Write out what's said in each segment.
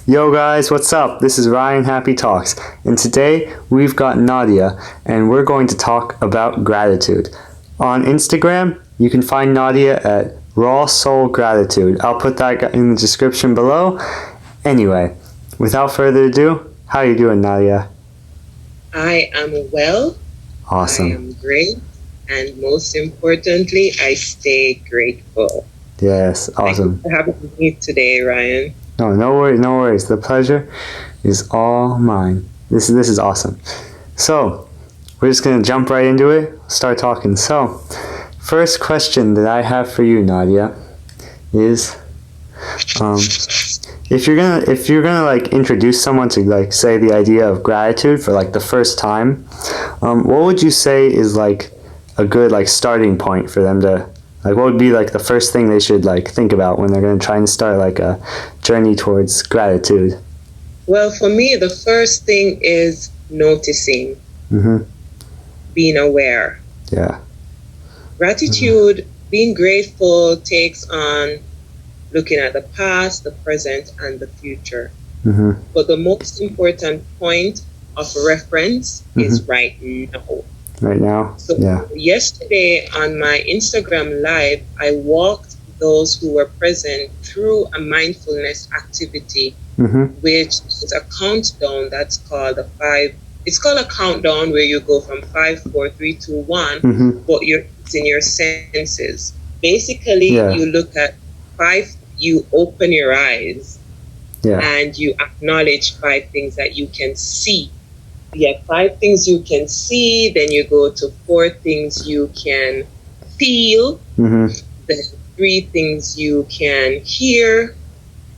Yo guys, what's up? This is Ryan Happy Talks, and today we've got Naudia, and we're going to talk about gratitude. On Instagram, you can find Naudia at Raw Soul Gratitude. I'll put that in the description below. Anyway, without further ado, how are you doing, Naudia? I am well. Awesome. I am great. And most importantly, I stay grateful. Yes, awesome. Thank you for having me today, Ryan. No worries. The pleasure is all mine. This is awesome. So, we're just gonna jump right into it. Start talking. So, first question that I have for you, Naudia, is, if you're gonna like introduce someone to like say the idea of gratitude for like the first time, what would you say is like a good like starting point for them to like, what would be like the first thing they should like think about when they're going to try and start like a journey towards gratitude? Well, for me, the first thing is noticing, being aware. Yeah. Gratitude, being grateful takes on looking at the past, the present, and the future. But the most important point of reference is right now. Right now? So yeah. Yesterday on my Instagram live, I walked those who were present through a mindfulness activity, which is a countdown that's called it's called a countdown where you go from 5, 4, 3, 2, 1, but you're using your senses. Basically, you look at 5, you open your eyes, and you acknowledge 5 things that you can see. You have 5 things you can see, then you go to 4 things you can feel, then 3 things you can hear,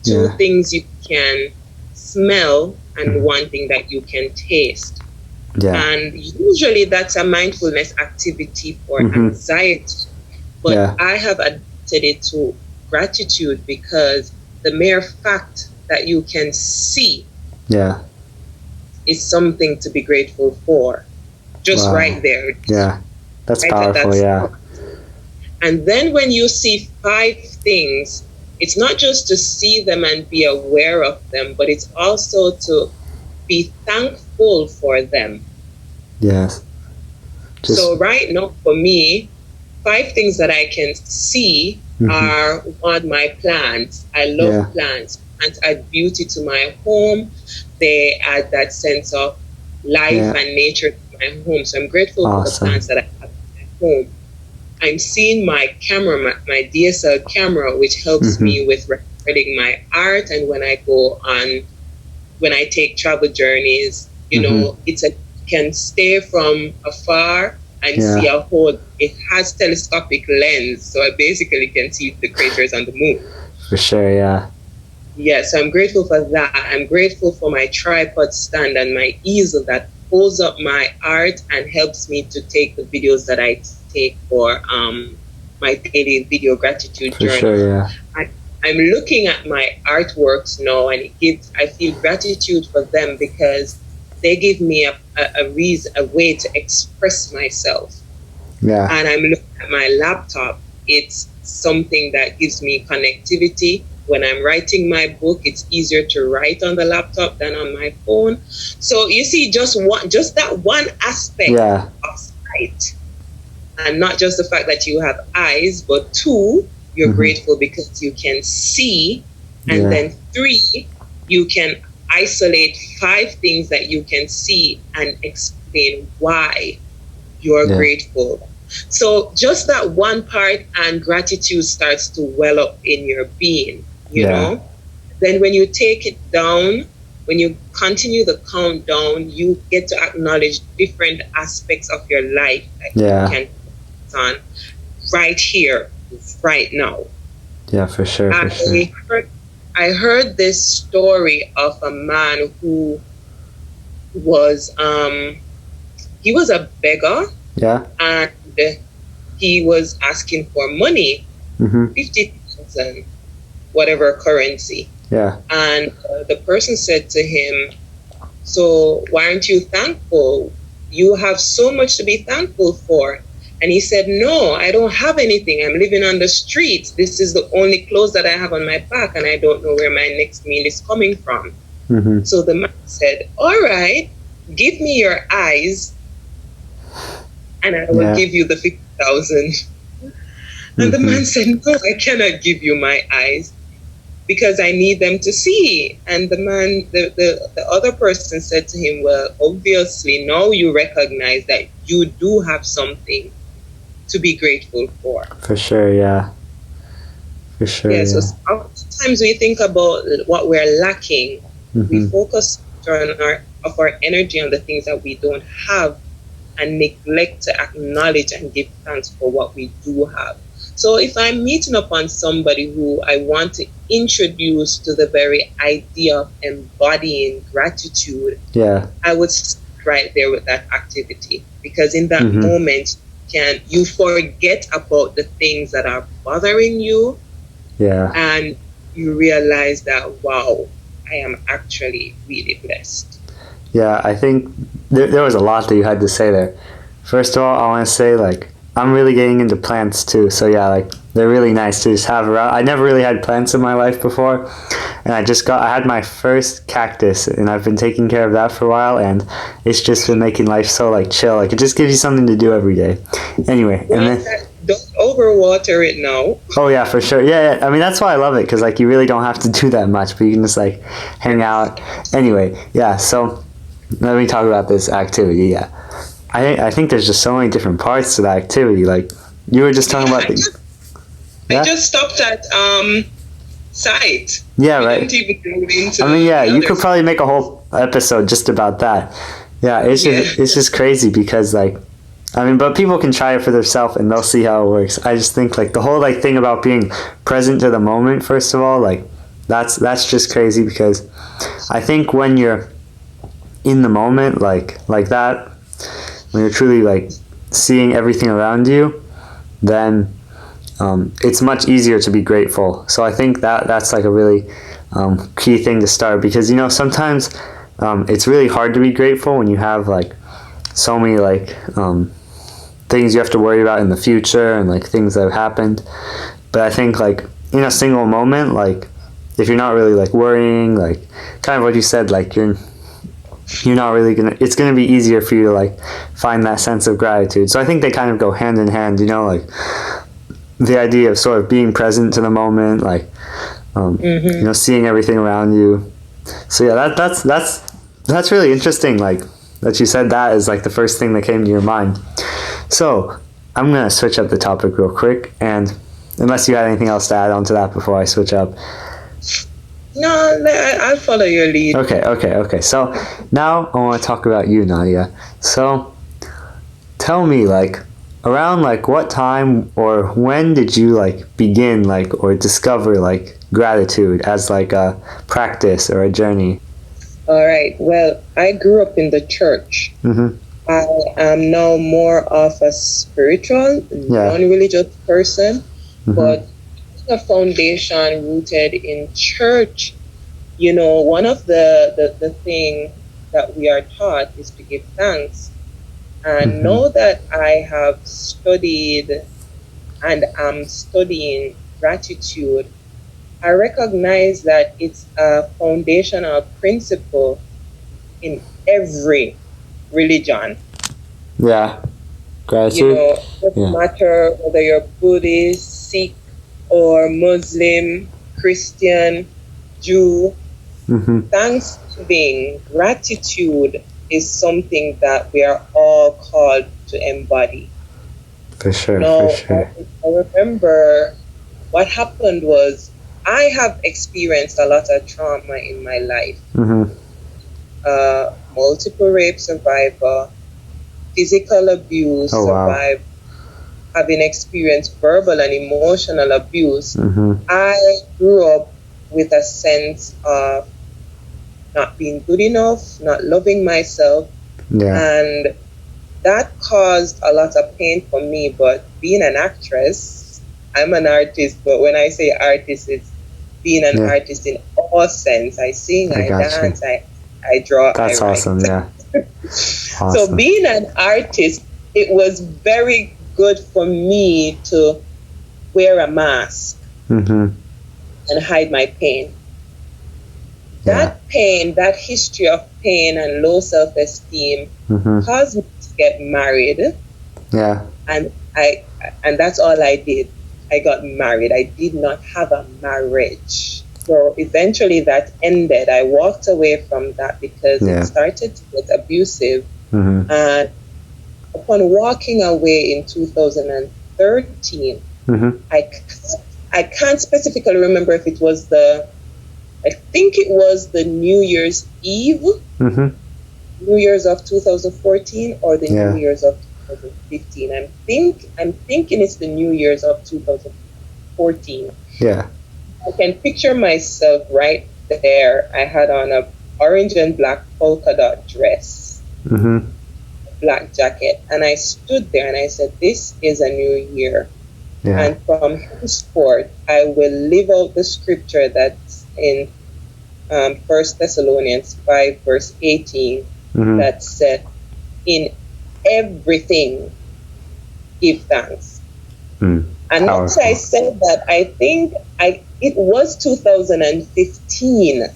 2 things you can smell, and 1 thing that you can taste. And usually that's a mindfulness activity for anxiety. But I have adapted it to gratitude because the mere fact that you can see is something to be grateful for. Just right there. Yeah. That's powerful, And then when you see 5 things, it's not just to see them and be aware of them, but it's also to be thankful for them. Yes. So right now for me, 5 things that I can see are, 1, my plants. I love plants. Plants add beauty to my home. They add that sense of life and nature to my home. So I'm grateful for the plants that I have in my home. I'm seeing my camera, my DSL camera, which helps me with recording my art. And when I take travel journeys, you know, can stay from afar and see it has telescopic lens. So I basically can see the craters on the moon. For sure, yeah. Yeah, so I'm grateful for that. I'm grateful for my tripod stand and my easel that holds up my art and helps me to take the videos that I take for my daily video gratitude journey. For sure, yeah. I'm looking at my artworks now, and I feel gratitude for them because they give me a way to express myself. Yeah. And I'm looking at my laptop. It's something that gives me connectivity. When I'm writing my book, it's easier to write on the laptop than on my phone. So you see, just that one aspect of sight, and not just the fact that you have eyes, but 2, you're grateful because you can see, and then 3, you can isolate 5 things that you can see and explain why you're grateful. So just that one part, and gratitude starts to well up in your being. You know, then when you take it down, when you continue the countdown, you get to acknowledge different aspects of your life that you can focus on right here, right now. Yeah, for sure. I heard this story of a man who was he was a beggar. Yeah. And he was asking for money, 50,000. Whatever currency. Yeah. And the person said to him, so why aren't you thankful? You have so much to be thankful for. And he said, no, I don't have anything. I'm living on the streets. This is the only clothes that I have on my back, and I don't know where my next meal is coming from. Mm-hmm. So the man said, all right, give me your eyes, and I will give you the 50,000. And the man said, no, I cannot give you my eyes because I need them to see. And the other person said to him, well, obviously now you recognize that you do have something to be grateful for. For sure, yeah. For sure, yeah. So sometimes we think about what we're lacking. We focus on our energy on the things that we don't have and neglect to acknowledge and give thanks for what we do have. So if I'm meeting upon somebody who I want to introduce to the very idea of embodying gratitude, I would start right there with that activity, because in that moment you forget about the things that are bothering you, and you realize that, wow, I am actually really blessed. Yeah, I think there was a lot that you had to say there. First of all, I want to say, like, I'm really getting into plants too. So yeah, like, they're really nice to just have around. I never really had plants in my life before, and I had my first cactus, and I've been taking care of that for a while, and it's just been making life so, like, chill. Like, it just gives you something to do every day. Anyway, and then don't overwater it now. Oh yeah, for sure. Yeah. I mean, that's why I love it, because, like, you really don't have to do that much, but you can just, like, hang out. Anyway, yeah. So let me talk about this activity. Yeah, I think there's just so many different parts to that activity. Like, you were just talking about I just stopped at sight. Yeah, right. I mean, yeah, you could probably make a whole episode just about that. Yeah, it's just crazy because, like, I mean, but people can try it for themselves and they'll see how it works. I just think, like, the whole, like, thing about being present to the moment, first of all, like, that's just crazy, because I think when you're in the moment, like that, when you're truly, like, seeing everything around you, then it's much easier to be grateful. So I think that's like a really key thing to start, because, you know, sometimes it's really hard to be grateful when you have, like, so many, like, things you have to worry about in the future, and, like, things that have happened. But I think, like, in a single moment, like, if you're not really, like, worrying, like, kind of what you said, like, you're not really it's gonna be easier for you to, like, find that sense of gratitude. So I think they kind of go hand in hand, you know, like, the idea of sort of being present to the moment, like, you know, seeing everything around you. So yeah, that's really interesting, like, that you said that is, like, the first thing that came to your mind. So I'm gonna switch up the topic real quick, and unless you had anything else to add on to that before I switch up. No, I'll follow your lead. Okay. So now I want to talk about you, Naudia. So tell me, like, around, like, what time or when did you, like, begin, like, or discover, like, gratitude as, like, a practice or a journey? All right. Well, I grew up in the church. I am now more of a spiritual, non-religious person, but a foundation rooted in church. You know, one of the thing that we are taught is to give thanks. And know that I have studied and am studying gratitude, I recognize that it's a foundational principle in every religion. Yeah, gratitude. You know, it doesn't matter whether you're Buddhist, Sikh, or Muslim, Christian, Jew. Thanksgiving, gratitude is something that we are all called to embody. For sure. I remember what happened was I have experienced a lot of trauma in my life. Multiple rape survivor, physical abuse survivor, having experienced verbal and emotional abuse. I grew up with a sense of not being good enough, not loving myself, and that caused a lot of pain for me. But being an actress, I'm an artist, but when I say artist, it's being an artist in all sense. I sing, I dance, I draw, That's I write. awesome, yeah. So being an artist, it was very good for me to wear a mask Mm-hmm. and hide my pain. Yeah. That pain, that history of pain and low self-esteem Mm-hmm. caused me to get married, Yeah. and that's all I did. I got married. I did not have a marriage. So eventually that ended. I walked away from that because it Yeah. started to get abusive. Mm-hmm. And upon walking away in 2013, Mm-hmm. I can't specifically remember if it was I think it was the New Year's Eve, Mm-hmm. New Year's of 2014, or the Yeah. New Year's of 2015. I'm thinking it's the New Year's of 2014. Yeah. I can picture myself right there. I had on a orange and black polka dot dress, Mm-hmm. black jacket, and I stood there and I said, "This is a new year." Yeah. And from henceforth, I will live out the scripture that's in 1 Thessalonians 5, verse 18, Mm-hmm. that said, "In everything, give thanks." Mm. And once I Powerful. said that, I think it was 2015,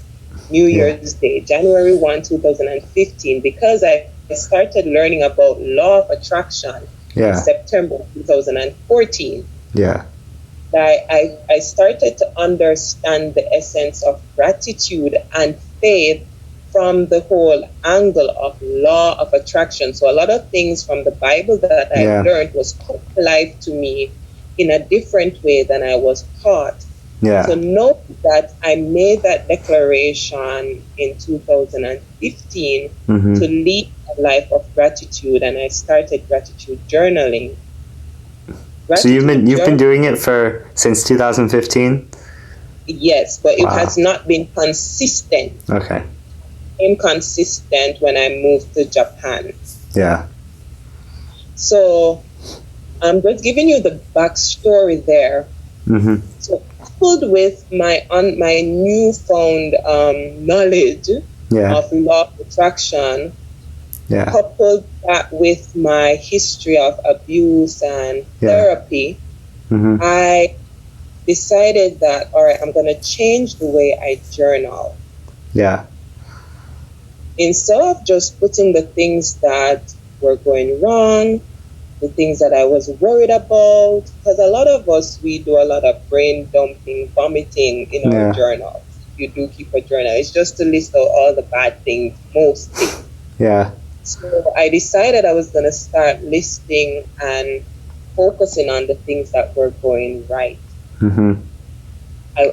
New Yeah. Year's Day, January 1, 2015, because I started learning about law of attraction in Yeah. September 2014. Yeah. I started to understand the essence of gratitude and faith from the whole angle of law of attraction. So a lot of things from the Bible that I Yeah. learned was put to life to me in a different way than I was taught. Yeah. So note that I made that declaration in 2015 Mm-hmm. to lead a life of gratitude, and I started gratitude journaling. So you've been doing it since 2015? Yes, but it Wow. has not been consistent. Okay. Inconsistent when I moved to Japan. Yeah. So I'm just giving you the backstory there. Mm-hmm. So coupled with my newfound knowledge Yeah. of law of attraction, Yeah. coupled that with my history of abuse and Yeah. therapy, Mm-hmm. I decided that, all right, I'm going to change the way I journal. Yeah. Instead of just putting the things that were going wrong, the things that I was worried about, because a lot of us, we do a lot of brain dumping, vomiting in our Yeah. journals. You do keep a journal. It's just to list out all the bad things, mostly. Yeah. So I decided I was going to start listing and focusing on the things that were going right. Mm-hmm.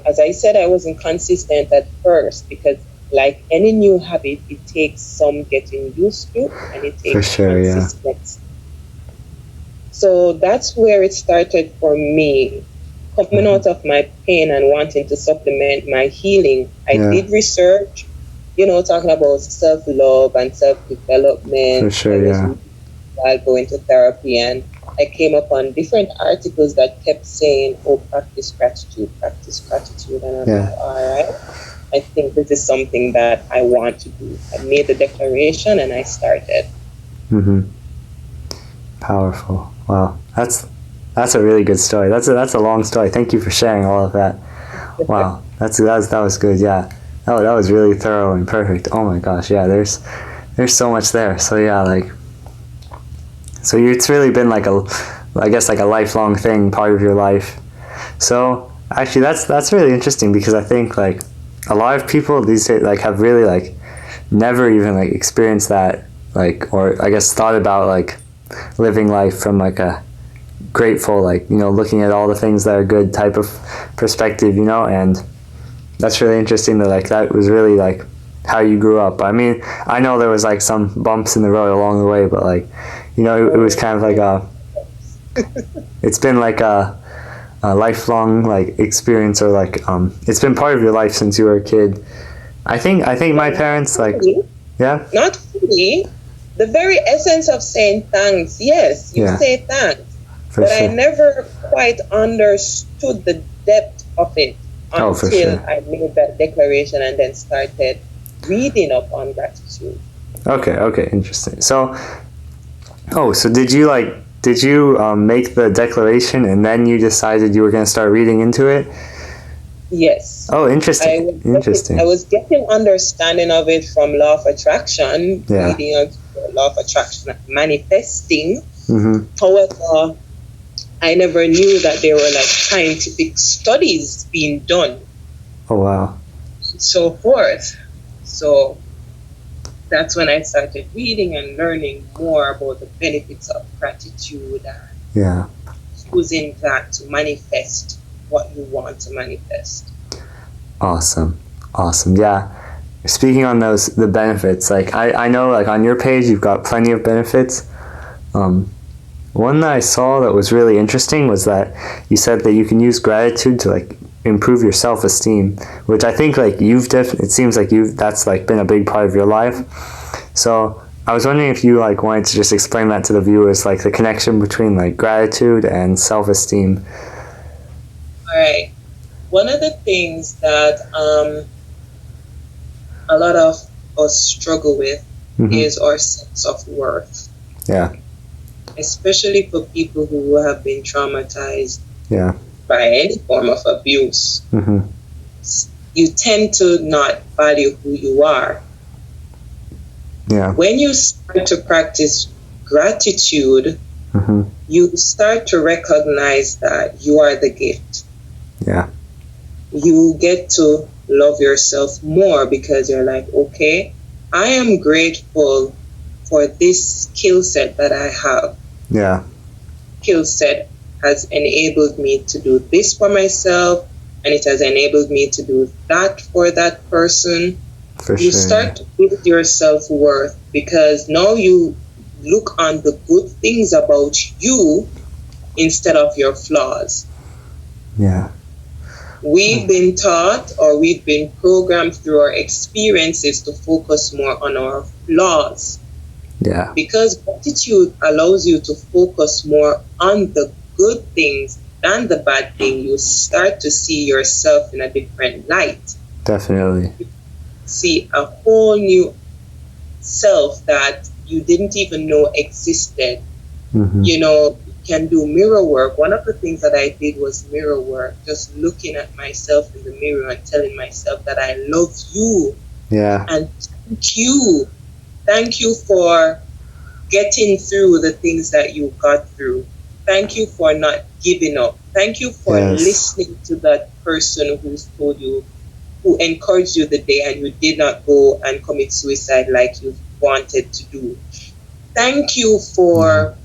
As I said, I wasn't consistent at first because, like any new habit, it takes some getting used to, and it takes For sure, yeah. consistency. So that's where it started for me. Coming out of my pain and wanting to supplement my healing, I Yeah. did research, talking about self-love and self-development. For sure, I was yeah. while going to therapy, and I came upon different articles that kept saying, "Oh, practice gratitude," and I'm Yeah. like, all right, I think this is something that I want to do. I made the declaration and I started. Mm-hmm. Powerful. Wow. That's a really good story. That's a long story. Thank you for sharing all of that. Wow. That was good. Yeah. That was really thorough and perfect. Oh my gosh. Yeah. There's so much there. So yeah, it's really been like a lifelong thing, part of your life. So actually, that's really interesting because I think like a lot of people these days like have really like never even like experienced that, like, or I guess thought about like living life from like a grateful, like, looking at all the things that are good type of perspective, and that's really interesting that like that was really like how you grew up. I mean, I know there was like some bumps in the road along the way, but like, it was kind of like it's been like a lifelong like experience, or like it's been part of your life since you were a kid. I think my parents like, yeah, not fully. The very essence of saying thanks, yes, you Yeah. say thanks, for but sure. I never quite understood the depth of it Oh, for until sure. I made that declaration and then started reading up on gratitude. Okay, interesting. So did you like did you make the declaration and then you decided you were going to start reading into it? Yes. Oh, interesting. I was getting understanding of it from law of attraction, Yeah. reading of law of attraction, manifesting. Mm-hmm. However, I never knew that there were like scientific studies being done. Oh, wow. So forth. So that's when I started reading and learning more about the benefits of gratitude and Yeah. using that to manifest what you want to manifest. Awesome. Yeah. Speaking on the benefits, like I know like on your page you've got plenty of benefits. One that I saw that was really interesting was that you said that you can use gratitude to like improve your self-esteem, which I think like it seems like that's like been a big part of your life. So I was wondering if you like wanted to just explain that to the viewers, like the connection between like gratitude and self-esteem. All right. One of the things that a lot of us struggle with is our sense of worth. Yeah. Especially for people who have been traumatized by any form of abuse. Mm-hmm. You tend to not value who you are. Yeah. When you start to practice gratitude, you start to recognize that you are the gift. Yeah. You get to love yourself more because you're like, okay, I am grateful for this skill set that I have. Yeah. Skill set has enabled me to do this for myself, and it has enabled me to do that for that person. You start to build your self-worth because now you look on the good things about you instead of your flaws. Yeah. We've been taught or we've been programmed through our experiences to focus more on our flaws. Yeah. Because gratitude allows you to focus more on the good things than the bad thing. You start to see yourself in a different light. Definitely. You see a whole new self that you didn't even know existed. Mm-hmm. You know, you can do mirror work. One of the things that I did was mirror work, just looking at myself in the mirror and telling myself that I love you. Yeah. And thank you. Thank you for getting through the things that you got through. Thank you for not giving up. Thank you for listening to that person who's told you, who encouraged you the day and you did not go and commit suicide like you wanted to do. Thank you for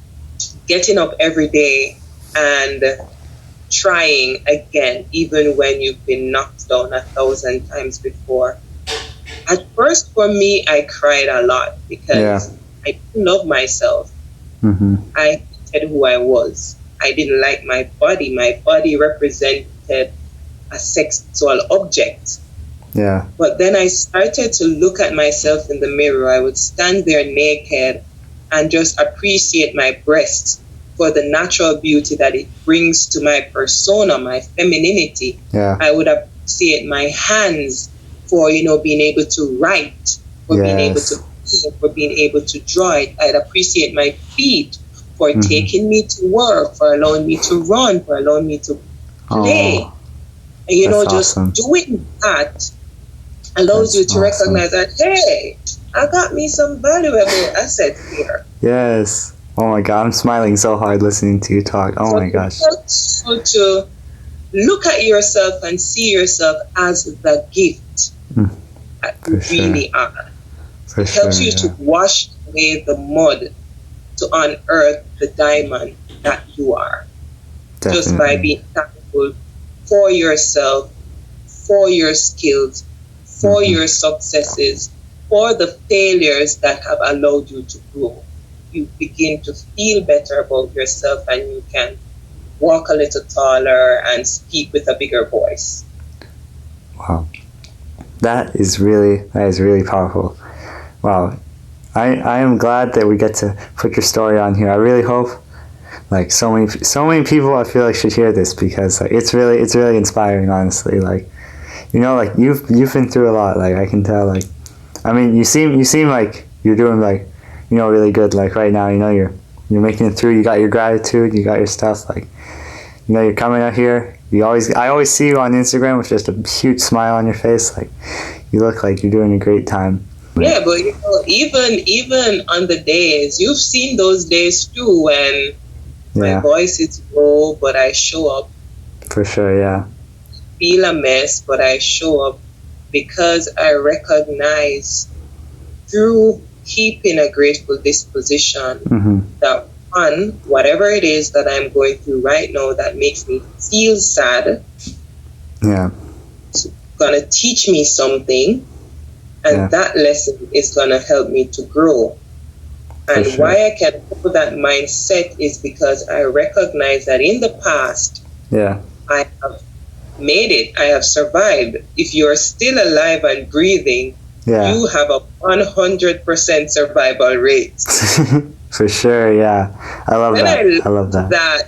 getting up every day and trying again, even when you've been knocked down 1,000 times before. At first, for me, I cried a lot because I didn't love myself. Mm-hmm. I hated who I was. I didn't like my body. My body represented a sexual object. Yeah. But then I started to look at myself in the mirror. I would stand there naked and just appreciate my breasts for the natural beauty that it brings to my persona, my femininity. Yeah. I would appreciate my hands for, being able to write, for being able to for being able to draw it. I'd appreciate my feet for taking me to work, for allowing me to run, for allowing me to play. Oh, and just doing that allows you to recognize that, hey, I got me some valuable assets here. Yes. Oh my God, I'm smiling so hard listening to you talk. Oh my gosh. So to look at yourself and see yourself as the gift that you really are. It helps you to wash away the mud to unearth the diamond that you are. Definitely. Just by being thankful for yourself, for your skills, for your successes, for the failures that have allowed you to grow. You begin to feel better about yourself and you can walk a little taller and speak with a bigger voice. Wow. That is really powerful. Wow. I am glad that we get to put your story on here. I really hope like so many people I feel like should hear this because like, it's really inspiring, honestly. Like, like you've been through a lot. Like I can tell. Like, I mean, you seem like you're doing like, really good. Like right now, you're you're making it through. You got your gratitude. You got your stuff. Like, you're coming out here. I always see you on Instagram with just a huge smile on your face. Like, you look like you're doing a great time. Yeah, but even on the days, you've seen those days too when my voice is low, but I show up. For sure, yeah. Feel a mess, but I show up because I recognize through keeping a grateful disposition that one, whatever it is that I'm going through right now that makes me feel sad, it's gonna teach me something, and that lesson is gonna help me to grow. And why I can hold that mindset is because I recognize that in the past, I have made it. I have survived. If you're still alive and breathing, you have a 100% survival rate. For sure, yeah. I love that.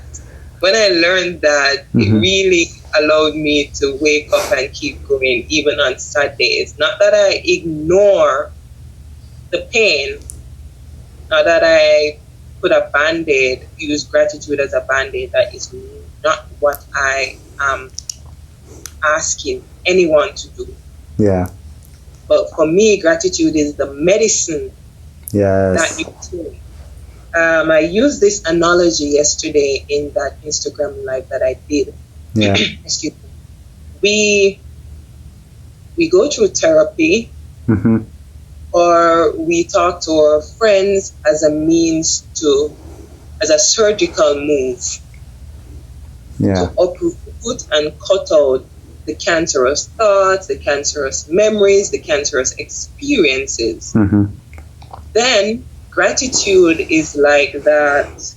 When I learned that, it really allowed me to wake up and keep going, even on sad days. Not that I ignore the pain, not that I put a band-aid, use gratitude as a band-aid. That is not what I am asking anyone to do. Yeah. But for me, gratitude is the medicine that you take. I used this analogy yesterday in that Instagram live that I did. Yeah. Excuse me. We go through therapy, or we talk to our friends as a surgical move to uproot and cut out the cancerous thoughts, the cancerous memories, the cancerous experiences. Then gratitude is like that,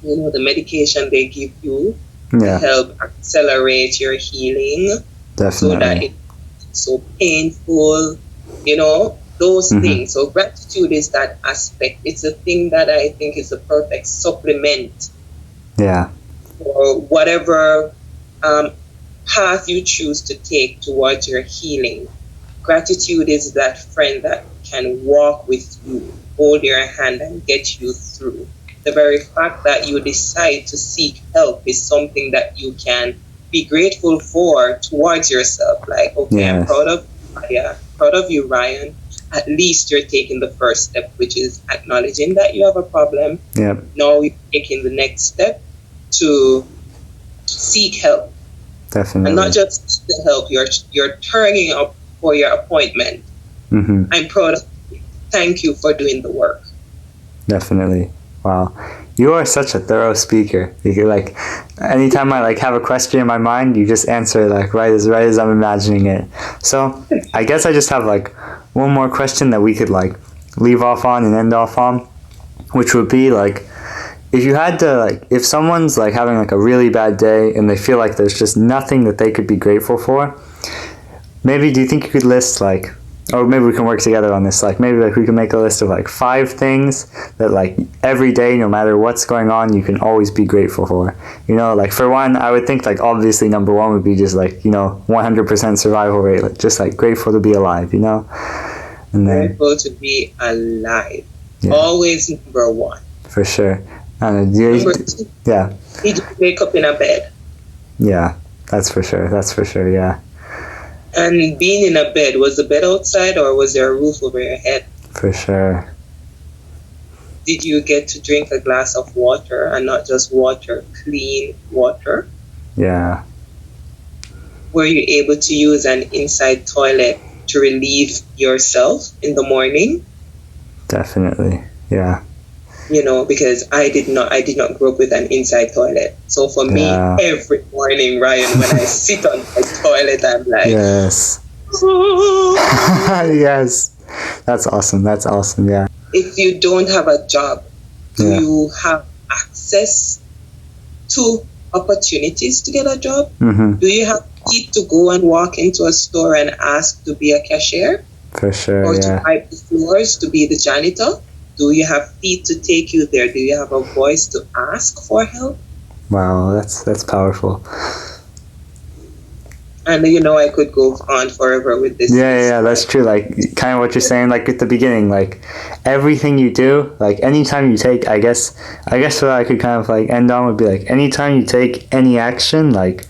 the medication they give you to help accelerate your healing. Definitely. So that it's so painful, those things. So gratitude is that aspect. It's a thing that I think is a perfect supplement for whatever path you choose to take towards your healing. Gratitude is that friend that can walk with you, hold your hand and get you through. The very fact that you decide to seek help is something that you can be grateful for towards yourself. Like, okay, I'm proud of you, Ryan. At least you're taking the first step, which is acknowledging that you have a problem. Now you're taking the next step to seek help. Definitely. And not just the help, you're turning up for your appointment. I'm proud of you. Thank you for doing the work. Definitely. Wow. You are such a thorough speaker. You like, anytime I have a question in my mind, you just answer right as I'm imagining it. So I guess I just have one more question that we could leave off on and end off on, which would be if you had to if someone's having a really bad day and they feel like there's just nothing that they could be grateful for, maybe do you think you could list or maybe we can work together on this, maybe we can make a list of 5 things that every day, no matter what's going on, you can always be grateful for. For one, I would think obviously number 1 would be just 100% survival rate, just grateful to be alive, and then grateful to be alive. Always number 1. For sure. Number 2, did you wake up in a bed? Yeah, that's for sure, yeah. And being in a bed, was the bed outside or was there a roof over your head? For sure. Did you get to drink a glass of water, and not just water, clean water? Yeah. Were you able to use an inside toilet to relieve yourself in the morning? Definitely, yeah. Because I did not grow up with an inside toilet. So for me, every morning, Ryan, when I sit on the toilet, I'm like, yes. Yes. That's awesome, yeah. If you don't have a job, do you have access to opportunities to get a job? Do you have need to go and walk into a store and ask to be a cashier? For sure, or to wipe the floors, to be the janitor? Do you have feet to take you there? Do you have a voice to ask for help? Wow, that's powerful. And I could go on forever with this Yeah, list. yeah, that's true. Like, kind of what you're saying, like at the beginning, like everything you do, like anytime you take, I guess what I could kind of like end on would be like, anytime you take any action, like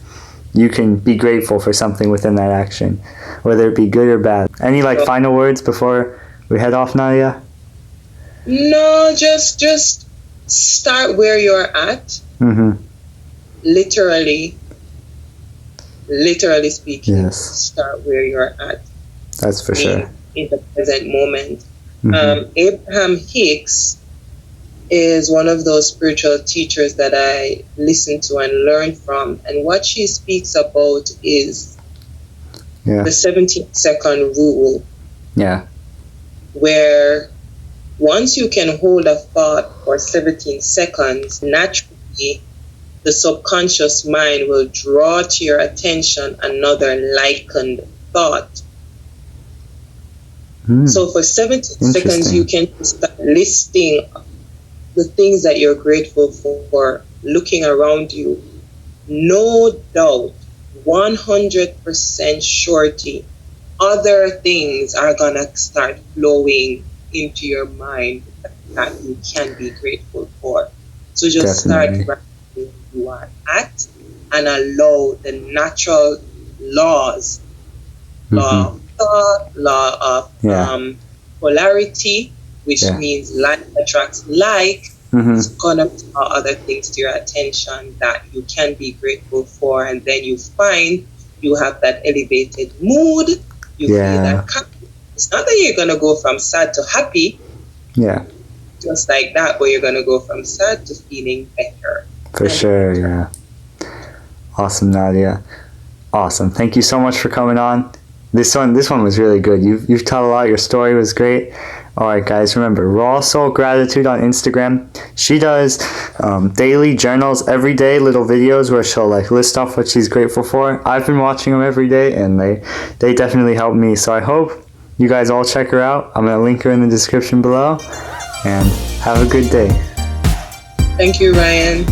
you can be grateful for something within that action, whether it be good or bad. Any like So, final words before we head off, Nadia? no, just start where you're at. Mm-hmm. Literally speaking, Yes, start where you're at. that's for sure. In the present moment. Mm-hmm. Abraham Hicks is one of those spiritual teachers that I listen to and learn from. And what she speaks about is the 17-second rule. Yeah. Where once you can hold a thought for 17 seconds, naturally the subconscious mind will draw to your attention another likened thought. So for 17 seconds, you can start listing the things that you're grateful for, looking around you. No doubt, 100% surety, other things are going to start flowing into your mind that you can be grateful for. So just start where you are at and allow the natural laws, law of thought, law of polarity, which means like attracts like, it's gonna draw other things to your attention that you can be grateful for, and then you find you have that elevated mood, you feel that happy. It's not that you're gonna go from sad to happy, just like that, but you're gonna go from sad to feeling better. For sure, yeah. Awesome, Nadia. Awesome. Thank you so much for coming on. This one was really good. You've told a lot. Your story was great. All right, guys, remember, Raw Soul Gratitude on Instagram. She does daily journals every day, little videos where she'll like list off what she's grateful for. I've been watching them every day, and they definitely help me. So I hope you guys all check her out. I'm going to link her in the description below. And have a good day. Thank you, Ryan.